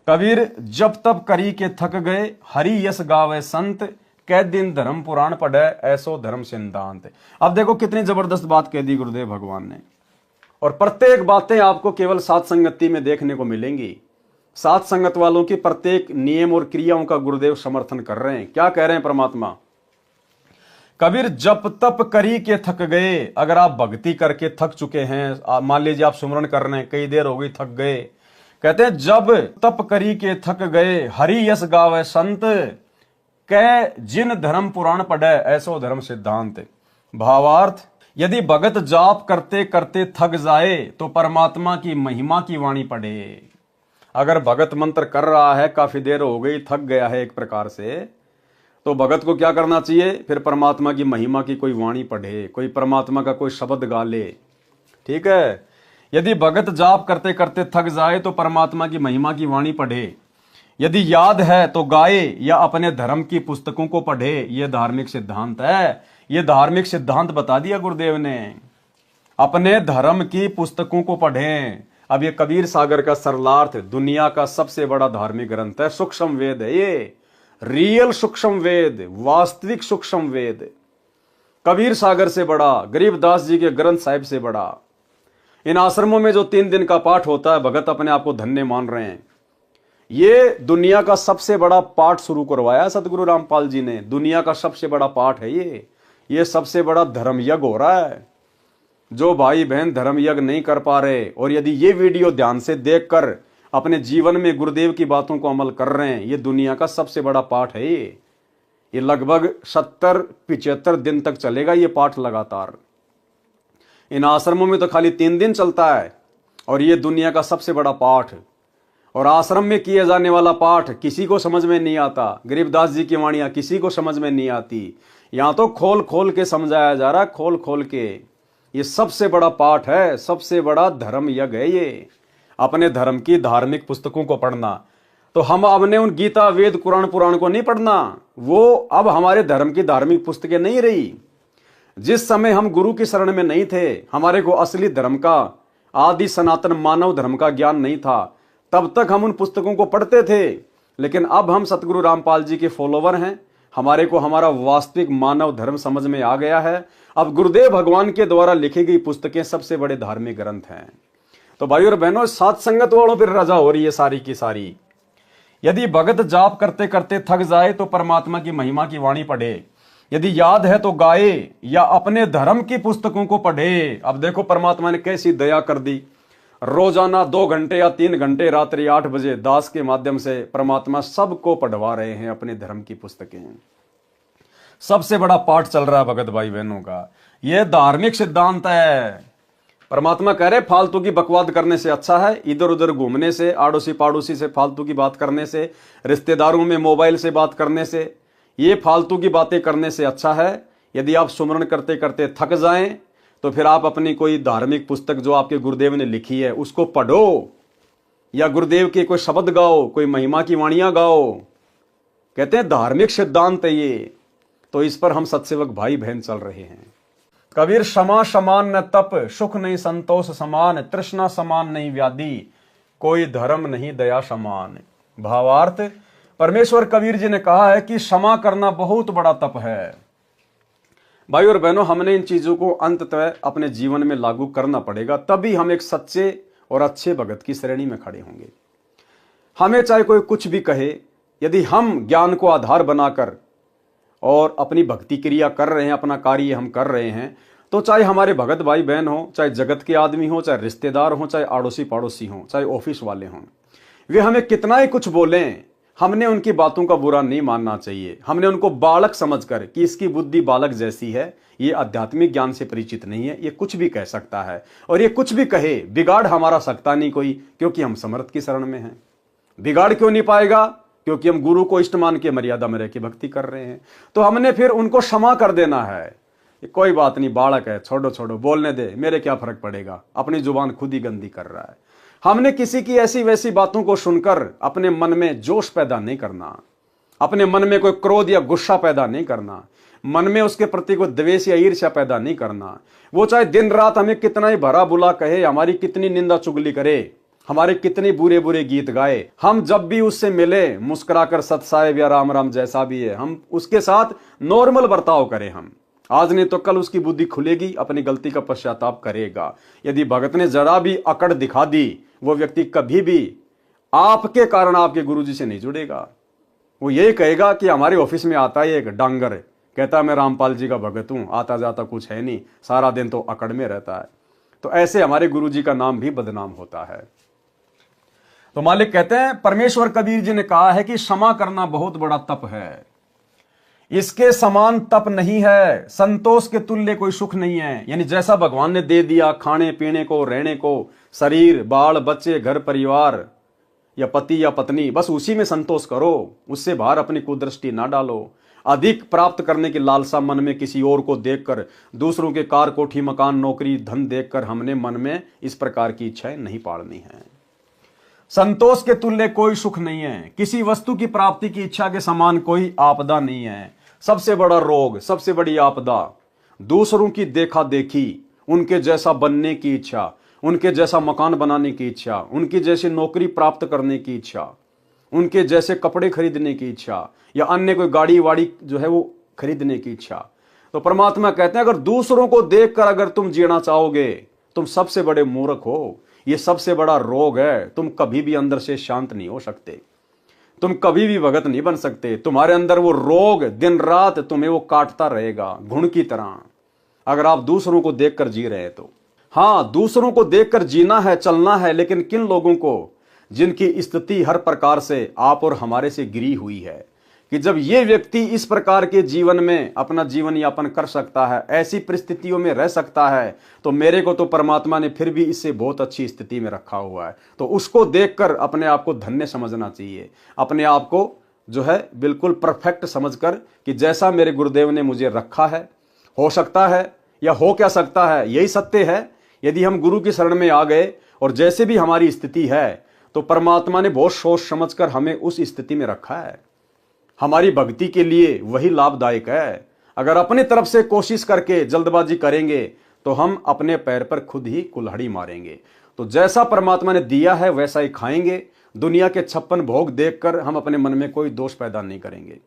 कबीर जब तब करी के थक गए, हरि यस गावे संत, कै दिन धर्म पुराण पढ़े, ऐसो धर्म सिद्धांत। अब देखो कितनी जबरदस्त बात कह दी गुरुदेव भगवान ने। और प्रत्येक बातें आपको केवल सात संगति में देखने को मिलेंगी। सात संगत वालों की प्रत्येक नियम और क्रियाओं का गुरुदेव समर्थन कर रहे हैं। क्या कह रहे हैं परमात्मा? कबीर जप तप करी के थक गए। अगर आप भक्ति करके थक चुके हैं, मान लीजिए आप सुमरन कर रहे हैं, कई देर हो गई, थक गए, कहते हैं जब तप करी के थक गए, हरि यस गावे संत, कै जिन धर्म पुराण पढ़े, ऐसो धर्म सिद्धांत। भावार्थ, यदि भगत जाप करते करते थक जाए तो परमात्मा की महिमा की वाणी पढ़े। अगर भगत मंत्र कर रहा है, काफी देर हो गई, थक गया है एक प्रकार से, तो भगत को क्या करना चाहिए? फिर परमात्मा की महिमा की कोई वाणी पढ़े, कोई परमात्मा का कोई शब्द गा ले। ठीक है। यदि भगत जाप करते करते थक जाए तो परमात्मा की महिमा की वाणी पढ़े। यदि याद है तो गाए या अपने धर्म की पुस्तकों को पढ़े। यह धार्मिक सिद्धांत है। यह धार्मिक सिद्धांत बता दिया गुरुदेव ने। अपने धर्म की पुस्तकों को पढ़ें। अब ये कबीर सागर का सरलार्थ दुनिया का सबसे बड़ा धार्मिक ग्रंथ है। सूक्ष्म वेद है ये, रियल सूक्ष्म वेद, वास्तविक सूक्ष्म वेद। कबीर सागर से बड़ा, गरीबदास जी के ग्रंथ साहिब से बड़ा। इन आश्रमों में जो 3 दिन का पाठ होता है, भगत अपने आप को धन्य मान रहे हैं। ये दुनिया का सबसे बड़ा पाठ शुरू करवाया सतगुरु रामपाल जी ने। दुनिया का सबसे बड़ा पाठ है ये सबसे बड़ा धर्म यज्ञ हो रहा है। जो भाई बहन धर्म यज्ञ नहीं कर पा रहे और यदि ये वीडियो ध्यान से देखकर अपने जीवन में गुरुदेव की बातों को अमल कर रहे हैं, ये दुनिया का सबसे बड़ा पाठ है। ये लगभग 70-75 दिन तक चलेगा ये पाठ लगातार। इन आश्रमों में तो खाली 3 दिन चलता है और ये दुनिया का सबसे बड़ा पाठ। और आश्रम में किए जाने वाला पाठ किसी को समझ में नहीं आता। गरीबदास जी की वाणियां किसी को समझ में नहीं आती। यहां तो खोल खोल के समझाया जा रहा है, खोल खोल के। ये सबसे बड़ा पाठ है, सबसे बड़ा धर्म यज्ञ है ये। अपने धर्म की धार्मिक पुस्तकों को पढ़ना। तो हम हमने उन गीता वेद कुरान पुराण को नहीं पढ़ना, वो अब हमारे धर्म की धार्मिक पुस्तकें नहीं रही। जिस समय हम गुरु की शरण में नहीं थे, हमारे को असली धर्म का, आदि सनातन मानव धर्म का ज्ञान नहीं था, तब तक हम उन पुस्तकों को पढ़ते थे। लेकिन अब हम सतगुरु रामपाल जी के फॉलोवर हैं, हमारे को हमारा वास्तविक मानव धर्म समझ में आ गया है। अब गुरुदेव भगवान के द्वारा लिखी गई पुस्तकें सबसे बड़े धार्मिक ग्रंथ हैं। तो भाई और बहनों, सात संगत वालों पर रजा हो रही है सारी की सारी। यदि भगत जाप करते करते थक जाए तो परमात्मा की महिमा की वाणी पढ़े। यदि याद है तो गाए या अपने धर्म की पुस्तकों को पढ़े। अब देखो परमात्मा ने कैसी दया कर दी। रोजाना 2 घंटे या 3 घंटे रात्रि 8 बजे दास के माध्यम से परमात्मा सबको पढ़वा रहे हैं अपने धर्म की पुस्तकें। सबसे बड़ा पाठ चल रहा है भगत भाई बहनों का। यह धार्मिक सिद्धांत है। परमात्मा कह रहे फालतू की बकवाद करने से अच्छा है, इधर उधर घूमने से, आड़ोसी पाड़ोसी से फालतू की बात करने से, रिश्तेदारों में मोबाइल से बात करने से, ये फालतू की बातें करने से अच्छा है यदि आप सुमरन करते करते थक जाएं तो फिर आप अपनी कोई धार्मिक पुस्तक जो आपके गुरुदेव ने लिखी है उसको पढ़ो, या गुरुदेव के कोई शब्द गाओ, कोई महिमा की वाणियां गाओ। कहते हैं धार्मिक सिद्धांत है ये। तो इस पर हम सत्सेवक भाई बहन चल रहे हैं। कबीर क्षमा समान न तप, सुख नहीं संतोष समान, तृष्णा समान नहीं व्याधि, कोई धर्म नहीं दया समान। भावार्थ, परमेश्वर कबीर जी ने कहा है कि क्षमा करना बहुत बड़ा तप है। भाई और बहनों, हमने इन चीजों को अंततः अपने जीवन में लागू करना पड़ेगा, तभी हम एक सच्चे और अच्छे भगत की श्रेणी में खड़े होंगे। हमें चाहे कोई कुछ भी कहे, यदि हम ज्ञान को आधार बनाकर और अपनी भक्ति क्रिया कर रहे हैं, अपना कार्य हम कर रहे हैं, तो चाहे हमारे भगत भाई बहन हो, चाहे जगत के आदमी हो, चाहे रिश्तेदार हो, चाहे आड़ोसी पाड़ोसी हो, चाहे ऑफिस वाले हों, वे हमें कितना ही कुछ बोलें, हमने उनकी बातों का बुरा नहीं मानना चाहिए। हमने उनको बालक समझकर कि इसकी बुद्धि बालक जैसी है, ये आध्यात्मिक ज्ञान से परिचित नहीं है, ये कुछ भी कह सकता है, और ये कुछ भी कहे बिगाड़ हमारा सकता नहीं कोई, क्योंकि हम समर्थ की शरण में हैं। बिगाड़ क्यों नहीं पाएगा? क्योंकि हम गुरु को इष्ट मान के मर्यादा में रह के भक्ति कर रहे हैं। तो हमने फिर उनको क्षमा कर देना है। कोई बात नहीं, बालक है, छोड़ो छोड़ो, बोलने दे, मेरे क्या फर्क पड़ेगा, अपनी जुबान खुद ही गंदी कर रहा है। हमने किसी की ऐसी वैसी बातों को सुनकर अपने मन में जोश पैदा नहीं करना, अपने मन में कोई क्रोध या गुस्सा पैदा नहीं करना, मन में उसके प्रति कोई द्वेष या ईर्ष्या पैदा नहीं करना। वो चाहे दिन रात हमें कितना ही भरा बुला कहे, हमारी कितनी निंदा चुगली करे, हमारे कितने बुरे बुरे गीत गाए। हम जब भी उससे मिले मुस्कुराकर सत साहेब या राम राम जैसा भी है, हम उसके साथ नॉर्मल बर्ताव करें। हम आज नहीं तो कल उसकी बुद्धि खुलेगी, अपनी गलती का पश्चाताप करेगा। यदि भगत ने जरा भी अकड़ दिखा दी, वो व्यक्ति कभी भी आपके कारण आपके गुरुजी से नहीं जुड़ेगा। वो यही कहेगा कि हमारे ऑफिस में आता है एक डांगर, कहता है मैं रामपाल जी का भगत हूं, आता जाता कुछ है नहीं, सारा दिन तो अकड़ में रहता है। तो ऐसे हमारे गुरुजी का नाम भी बदनाम होता है। तो मालिक कहते हैं, परमेश्वर कबीर जी ने कहा है कि क्षमा करना बहुत बड़ा तप है, इसके समान तप नहीं है, संतोष के तुल्य कोई सुख नहीं है। यानी जैसा भगवान ने दे दिया खाने पीने को, रहने को, शरीर, बाल बच्चे, घर परिवार या पति या पत्नी, बस उसी में संतोष करो, उससे बाहर अपनी कुदृष्टि ना डालो। अधिक प्राप्त करने की लालसा मन में किसी और को देखकर, दूसरों के कार कोठी मकान नौकरी धन देखकर हमने मन में इस प्रकार की इच्छाएं नहीं पालनी है। संतोष के तुल्य कोई सुख नहीं है, किसी वस्तु की प्राप्ति की इच्छा के समान कोई आपदा नहीं है। सबसे बड़ा रोग, सबसे बड़ी आपदा दूसरों की देखा देखी, उनके जैसा बनने की इच्छा, उनके जैसा मकान बनाने की इच्छा, उनकी जैसी नौकरी प्राप्त करने की इच्छा, उनके जैसे कपड़े खरीदने की इच्छा, या अन्य कोई गाड़ी वाड़ी जो है वो खरीदने की इच्छा। तो परमात्मा कहते हैं, अगर दूसरों को देखकर अगर तुम जीना चाहोगे, तुम सबसे बड़े मूर्ख हो। ये सबसे बड़ा रोग है। तुम कभी भी अंदर से शांत नहीं हो सकते, तुम कभी भी भगत नहीं बन सकते। तुम्हारे अंदर वो रोग दिन रात तुम्हें वो काटता रहेगा घुन की तरह, अगर आप दूसरों को देखकर जी रहे हैं तो। हाँ, दूसरों को देखकर जीना है, चलना है, लेकिन किन लोगों को? जिनकी स्थिति हर प्रकार से आप और हमारे से गिरी हुई है। कि जब ये व्यक्ति इस प्रकार के जीवन में अपना जीवन यापन कर सकता है, ऐसी परिस्थितियों में रह सकता है, तो मेरे को तो परमात्मा ने फिर भी इससे बहुत अच्छी स्थिति में रखा हुआ है। तो उसको देखकर अपने आप को धन्य समझना चाहिए, अपने आप को जो है बिल्कुल परफेक्ट समझकर कि जैसा मेरे गुरुदेव ने मुझे रखा है, हो सकता है या हो क्या सकता है, यही सत्य है। यदि हम गुरु की शरण में आ गए और जैसे भी हमारी स्थिति है, तो परमात्मा ने बहुत सोच समझकर हमें उस स्थिति में रखा है। हमारी भक्ति के लिए वही लाभदायक है। अगर अपनी तरफ से कोशिश करके जल्दबाजी करेंगे तो हम अपने पैर पर खुद ही कुल्हाड़ी मारेंगे। तो जैसा परमात्मा ने दिया है वैसा ही खाएंगे। दुनिया के 56 भोग देखकर हम अपने मन में कोई दोष पैदा नहीं करेंगे।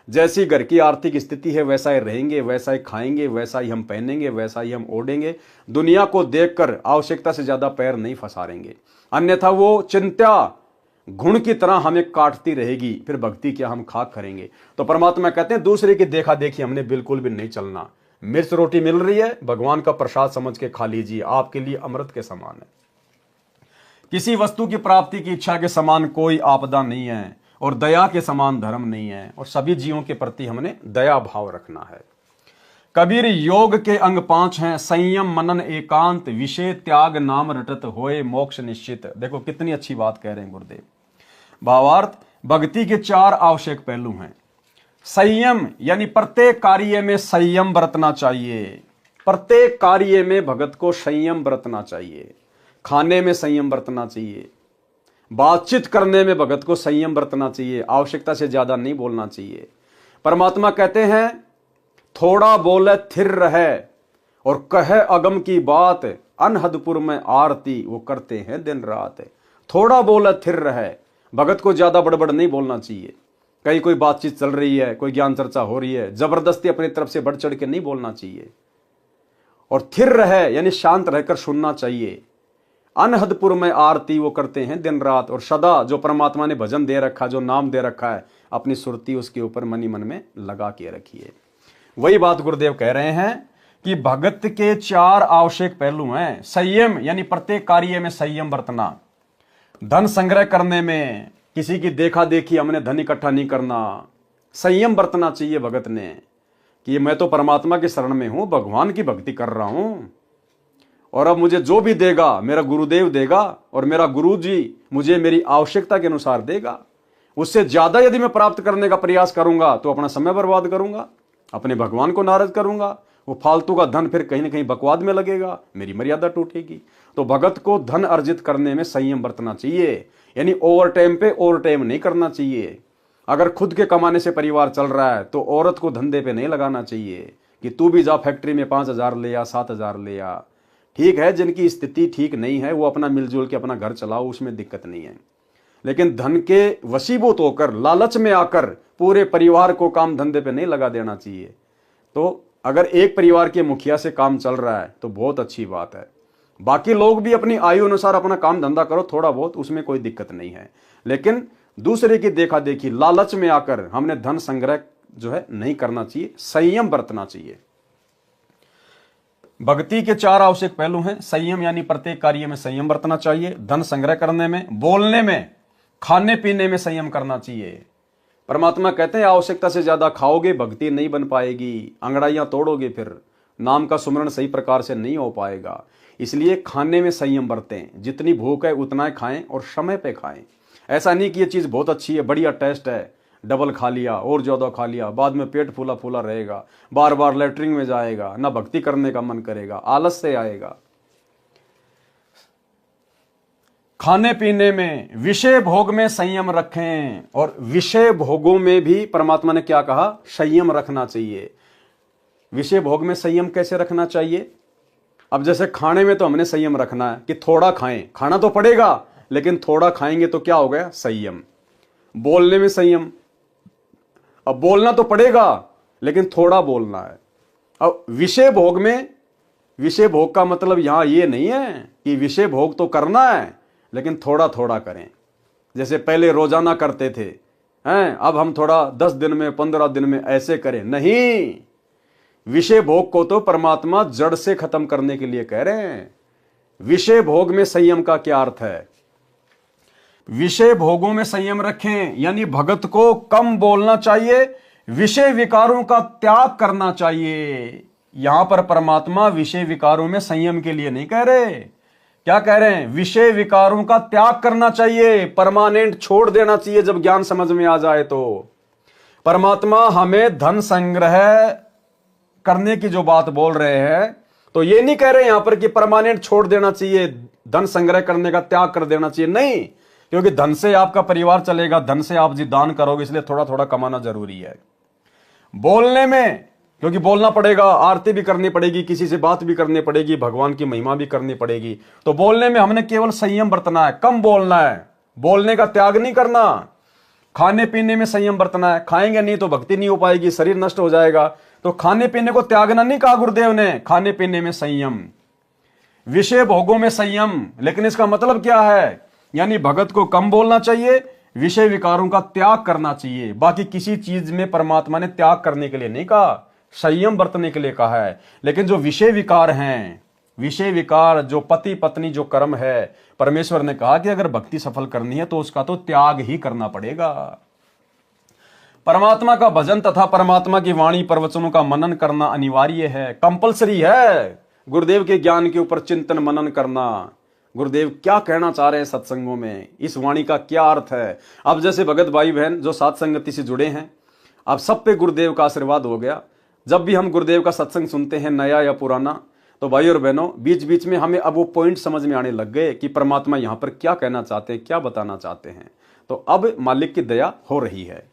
जैसी घर की आर्थिक स्थिति है वैसा ही रहेंगे, वैसा ही खाएंगे, वैसा ही हम पहनेंगे, वैसा ही हम ओढ़ेंगे। दुनिया को देखकर आवश्यकता से ज्यादा पैर नहीं फंसारेंगे, अन्यथा वो चिंता घुण की तरह हमें काटती रहेगी। फिर भक्ति क्या हम खाक करेंगे। तो परमात्मा कहते हैं, दूसरे की देखा देखी हमने बिल्कुल भी नहीं चलना। मिर्च रोटी मिल रही है, भगवान का प्रसाद समझ के खा लीजिए, आपके लिए अमृत के समान है। किसी वस्तु की प्राप्ति की इच्छा के समान कोई आपदा नहीं है, और दया के समान धर्म नहीं है। और सभी जीवों के प्रति हमने दया भाव रखना है। कबीर योग के अंग 5 हैं, संयम मनन एकांत, विषय त्याग नाम रटत होए मोक्ष निश्चित। देखो कितनी अच्छी बात कह रहे हैं गुरुदेव। भावार्थ, भक्ति के 4 आवश्यक पहलू हैं। संयम यानी प्रत्येक कार्य में संयम बरतना चाहिए। प्रत्येक कार्य में भगत को संयम बरतना चाहिए। खाने में संयम बरतना चाहिए, बातचीत करने में भगत को संयम बरतना चाहिए, आवश्यकता से ज्यादा नहीं बोलना चाहिए। परमात्मा कहते हैं, थोड़ा बोले थिर रहे और कहे अगम की बात, अनहदपुर में आरती वो करते हैं दिन रात। थोड़ा बोले थिर रहे, भगत को ज्यादा बड़बड़ नहीं बोलना चाहिए। कहीं कोई बातचीत चल रही है, कोई ज्ञान चर्चा हो रही है, जबरदस्ती अपनी तरफ से बढ़ चढ़ के नहीं बोलना चाहिए। और थिर रहे यानी शांत रहकर सुनना चाहिए। अनहदपुर में आरती वो करते हैं दिन रात। और सदा जो परमात्मा ने भजन दे रखा, जो नाम दे रखा है, अपनी सुरती उसके ऊपर मनी मन में लगा के रखिए। वही बात गुरुदेव कह रहे हैं कि भगत के 4 आवश्यक पहलू हैं। संयम यानी प्रत्येक कार्य में संयम बरतना। धन संग्रह करने में किसी की देखा देखी हमने धन इकट्ठा नहीं करना। संयम बरतना चाहिए भगत ने कि मैं तो परमात्मा की शरण में हूं, भगवान की भक्ति कर रहा हूं, और अब मुझे जो भी देगा मेरा गुरुदेव देगा, और मेरा गुरु जी मुझे मेरी आवश्यकता के अनुसार देगा। उससे ज्यादा यदि मैं प्राप्त करने का प्रयास करूंगा तो अपना समय बर्बाद करूंगा, अपने भगवान को नाराज करूंगा। वो फालतू का धन फिर कहीं ना कहीं बकवाद में लगेगा, मेरी मर्यादा टूटेगी। तो भगत को धन अर्जित करने में संयम बरतना चाहिए। यानी ओवर टाइम पे ओवर टाइम नहीं करना चाहिए। अगर खुद के कमाने से परिवार चल रहा है तो औरत को धंधे पे नहीं लगाना चाहिए कि तू भी जा फैक्ट्री में 5,000 ले आ, 7,000 ले आ। ठीक है, जिनकी स्थिति ठीक नहीं है वो अपना मिलजुल के अपना घर चलाओ, उसमें दिक्कत नहीं है। लेकिन धन के वशीभूत होकर, लालच में आकर पूरे परिवार को काम धंधे पे नहीं लगा देना चाहिए। तो अगर एक परिवार के मुखिया से काम चल रहा है तो बहुत अच्छी बात है, बाकी लोग भी अपनी आयु अनुसार अपना काम धंधा करो थोड़ा बहुत, उसमें कोई दिक्कत नहीं है। लेकिन दूसरे की देखा देखी, लालच में आकर हमने धन संग्रह जो है नहीं करना चाहिए, संयम बरतना चाहिए। भक्ति के 4 आवश्यक पहलू हैं। संयम यानी प्रत्येक कार्य में संयम बरतना चाहिए, धन संग्रह करने में, बोलने में, खाने पीने में संयम करना चाहिए। परमात्मा कहते हैं आवश्यकता से ज्यादा खाओगे भक्ति नहीं बन पाएगी, अंगड़ाइयां तोड़ोगे, फिर नाम का सुमरण सही प्रकार से नहीं हो पाएगा। इसलिए खाने में संयम बरतें, जितनी भूख है उतना ही खाएं और समय पे खाएं। ऐसा नहीं कि ये चीज बहुत अच्छी है, बढ़िया टेस्ट है, डबल खा लिया और ज्यादा खा लिया, बाद में पेट फूला फूला रहेगा, बार बार लेटरिन में जाएगा, ना भक्ति करने का मन करेगा, आलस से आएगा। खाने पीने में, विषय भोग में संयम रखें, और विषय भोगों में भी परमात्मा ने क्या कहा, संयम रखना चाहिए। विषय भोग में संयम कैसे रखना चाहिए? अब जैसे खाने में तो हमने संयम रखना है कि थोड़ा खाएं, खाना तो पड़ेगा लेकिन थोड़ा खाएंगे तो क्या हो गया, संयम। बोलने में संयम, अब बोलना तो पड़ेगा लेकिन थोड़ा बोलना है। अब विषय भोग में, विषय भोग का मतलब यहां ये नहीं है कि विषय भोग तो करना है लेकिन थोड़ा थोड़ा करें। जैसे पहले रोजाना करते थे, हैं, अब हम थोड़ा 10 दिन में 15 दिन में ऐसे करें, नहीं। विषय भोग को तो परमात्मा जड़ से खत्म करने के लिए कह रहे हैं। विषय भोग में संयम का क्या अर्थ है? विषय भोगों में संयम रखें यानी भगत को कम बोलना चाहिए, विषय विकारों का त्याग करना चाहिए। यहां पर परमात्मा विषय विकारों में संयम के लिए नहीं कह रहे, क्या कह रहे हैं, विषय विकारों का त्याग करना चाहिए, परमानेंट छोड़ देना चाहिए जब ज्ञान समझ में आ जाए तो। परमात्मा हमें धन संग्रह करने की जो बात बोल रहे हैं तो ये नहीं कह रहे यहां पर कि परमानेंट छोड़ देना चाहिए, धन संग्रह करने का त्याग कर देना चाहिए, नहीं। क्योंकि धन से आपका परिवार चलेगा, धन से आप जी दान करोगे, इसलिए थोड़ा थोड़ा कमाना जरूरी है। बोलने में, क्योंकि बोलना पड़ेगा, आरती भी करनी पड़ेगी, किसी से बात भी करनी पड़ेगी, भगवान की महिमा भी करनी पड़ेगी, तो बोलने में हमने केवल संयम बरतना है, कम बोलना है, बोलने का त्याग नहीं करना। खाने पीने में संयम बरतना है, खाएंगे नहीं तो भक्ति नहीं हो पाएगी, शरीर नष्ट हो जाएगा, तो खाने पीने को त्यागना नहीं कहा गुरुदेव ने, खाने पीने में संयम। विषय भोगों में संयम, लेकिन इसका मतलब क्या है, यानी भगत को कम बोलना चाहिए, विषय विकारों का त्याग करना चाहिए। बाकी किसी चीज में परमात्मा ने त्याग करने के लिए नहीं कहा, संयम बरतने के लिए कहा है। लेकिन जो विषय विकार हैं, विषय विकार जो पति पत्नी जो कर्म है, परमेश्वर ने कहा कि अगर भक्ति सफल करनी है तो उसका तो त्याग ही करना पड़ेगा। परमात्मा का भजन तथा परमात्मा की वाणी प्रवचनों का मनन करना अनिवार्य है, कंपलसरी है। गुरुदेव के ज्ञान के ऊपर चिंतन मनन करना, गुरुदेव क्या कहना चाह रहे हैं सत्संगों में, इस वाणी का क्या अर्थ है। अब जैसे भगत भाई बहन जो साथ संगति से जुड़े हैं, अब सब पे गुरुदेव का आशीर्वाद हो गया। जब भी हम गुरुदेव का सत्संग सुनते हैं, नया या पुराना, तो भाई और बहनों बीच बीच में हमें अब वो पॉइंट समझ में आने लग गए कि परमात्मा यहाँ पर क्या कहना चाहते हैं, क्या बताना चाहते हैं। तो अब मालिक की दया हो रही है।